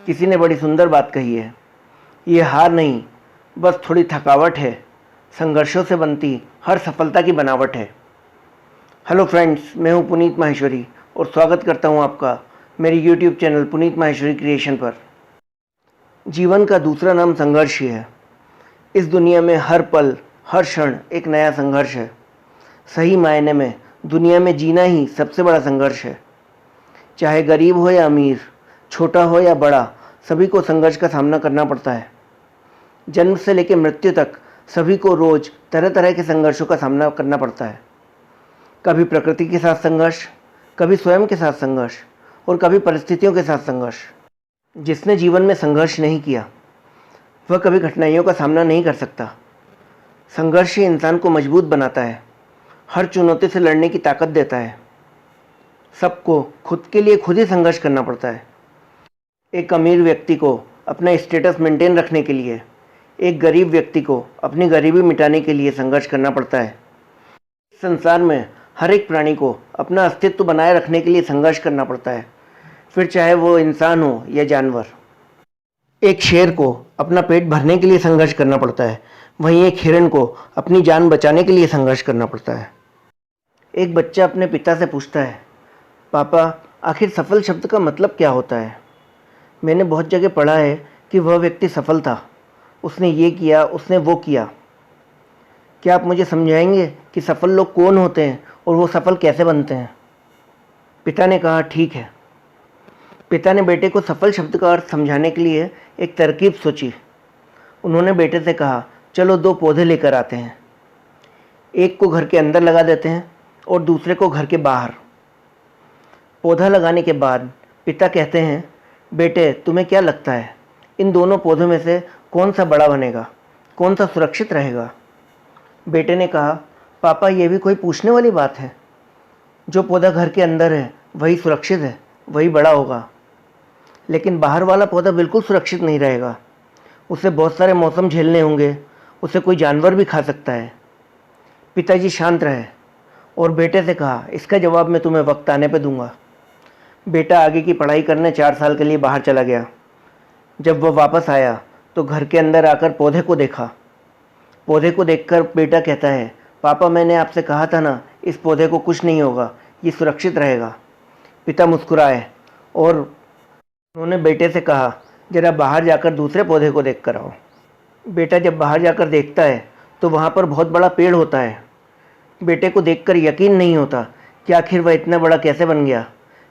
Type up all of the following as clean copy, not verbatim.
किसी ने बड़ी सुंदर बात कही है, ये हार नहीं बस थोड़ी थकावट है, संघर्षों से बनती हर सफलता की बनावट है। हेलो फ्रेंड्स, मैं हूं पुनीत माहेश्वरी और स्वागत करता हूं आपका मेरे YouTube channel Puneet Maheshwari creation पर। जीवन का दूसरा नाम संघर्ष ही है। इस दुनिया में हर पल हर क्षण एक नया संघर्ष है। सही मायने में दुनिया में जीना ही सबसे बड़ा संघर्ष है। चाहे गरीब हो या अमीर, छोटा हो या बड़ा, सभी को संघर्ष का सामना करना पड़ता है। जन्म से लेकर मृत्यु तक सभी को रोज तरह तरह के संघर्षों का सामना करना पड़ता है। कभी प्रकृति के साथ संघर्ष, कभी स्वयं के साथ संघर्ष और कभी परिस्थितियों के साथ संघर्ष। जिसने जीवन में संघर्ष नहीं किया वह कभी कठिनाइयों का सामना नहीं कर सकता। संघर्ष ही इंसान को मजबूत बनाता है, हर चुनौती से लड़ने की ताकत देता है। सबको खुद के लिए खुद ही संघर्ष करना पड़ता है। एक अमीर व्यक्ति को अपना स्टेटस मेंटेन रखने के लिए, एक गरीब व्यक्ति को अपनी गरीबी मिटाने के लिए संघर्ष करना पड़ता है। इस संसार में हर एक प्राणी को अपना अस्तित्व बनाए रखने के लिए संघर्ष करना पड़ता है, फिर चाहे वो इंसान हो या जानवर। एक शेर को अपना पेट भरने के लिए संघर्ष करना पड़ता है, वहीं एक हिरण को अपनी जान बचाने के लिए संघर्ष करना पड़ता है। एक बच्चा अपने पिता से पूछता है, पापा आखिर सफल शब्द का मतलब क्या होता है? मैंने बहुत जगह पढ़ा है कि वह व्यक्ति सफल था, उसने ये किया, उसने वो किया। क्या आप मुझे समझाएंगे कि सफल लोग कौन होते हैं और वो सफल कैसे बनते हैं? पिता ने कहा, ठीक है। पिता ने बेटे को सफल शब्द का अर्थ समझाने के लिए एक तरकीब सोची। उन्होंने बेटे से कहा, चलो 2 पौधे लेकर आते हैं, एक को घर के अंदर लगा देते हैं और दूसरे को घर के बाहर। पौधा लगाने के बाद पिता कहते हैं, बेटे तुम्हें क्या लगता है इन दोनों पौधों में से कौन सा बड़ा बनेगा, कौन सा सुरक्षित रहेगा? बेटे ने कहा, पापा ये भी कोई पूछने वाली बात है? जो पौधा घर के अंदर है वही सुरक्षित है, वही बड़ा होगा। लेकिन बाहर वाला पौधा बिल्कुल सुरक्षित नहीं रहेगा, उसे बहुत सारे मौसम झेलने होंगे, उसे कोई जानवर भी खा सकता है। पिताजी शांत रहे और बेटे से कहा, इसका जवाब मैं तुम्हें वक्त आने पे दूंगा। बेटा आगे की पढ़ाई करने 4 साल के लिए बाहर चला गया। जब वह वापस आया तो घर के अंदर आकर पौधे को देखा। पौधे को देखकर बेटा कहता है, पापा मैंने आपसे कहा था ना, इस पौधे को कुछ नहीं होगा, ये सुरक्षित रहेगा। पिता मुस्कुराए और उन्होंने बेटे से कहा, जरा बाहर जाकर दूसरे पौधे को देख कर आओ। बेटा जब बाहर जाकर देखता है तो वहाँ पर बहुत बड़ा पेड़ होता है। बेटे को देखकर यकीन नहीं होता कि आखिर वह इतना बड़ा कैसे बन गया,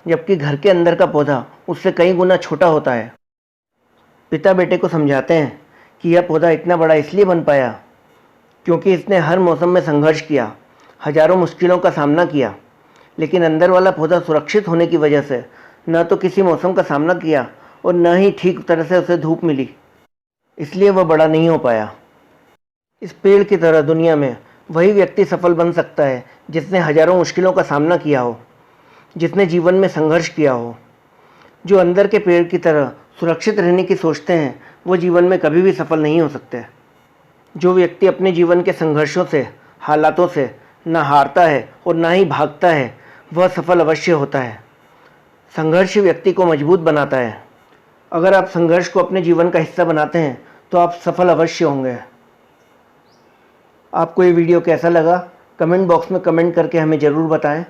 जबकि घर के अंदर का पौधा उससे कई गुना छोटा होता है। पिता बेटे को समझाते हैं कि यह पौधा इतना बड़ा इसलिए बन पाया क्योंकि इसने हर मौसम में संघर्ष किया, हजारों मुश्किलों का सामना किया, लेकिन अंदर वाला पौधा सुरक्षित होने की वजह से न तो किसी मौसम का सामना किया और न ही ठीक तरह से उसे धूप मिली, इसलिए वह बड़ा नहीं हो पाया। इस पेड़ की तरह दुनिया में वही व्यक्ति सफल बन सकता है जिसने हजारों मुश्किलों का सामना किया हो, जिसने जीवन में संघर्ष किया हो। जो अंदर के पेड़ की तरह सुरक्षित रहने की सोचते हैं वो जीवन में कभी भी सफल नहीं हो सकते। जो व्यक्ति अपने जीवन के संघर्षों से, हालातों से ना हारता है और ना ही भागता है, वह सफल अवश्य होता है। संघर्ष व्यक्ति को मजबूत बनाता है। अगर आप संघर्ष को अपने जीवन का हिस्सा बनाते हैं तो आप सफल अवश्य होंगे। आपको ये वीडियो कैसा लगा कमेंट बॉक्स में कमेंट करके हमें ज़रूर बताएं।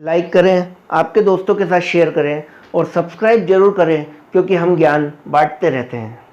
लाइक करें, आपके दोस्तों के साथ शेयर करें और सब्सक्राइब जरूर करें, क्योंकि हम ज्ञान बांटते रहते हैं।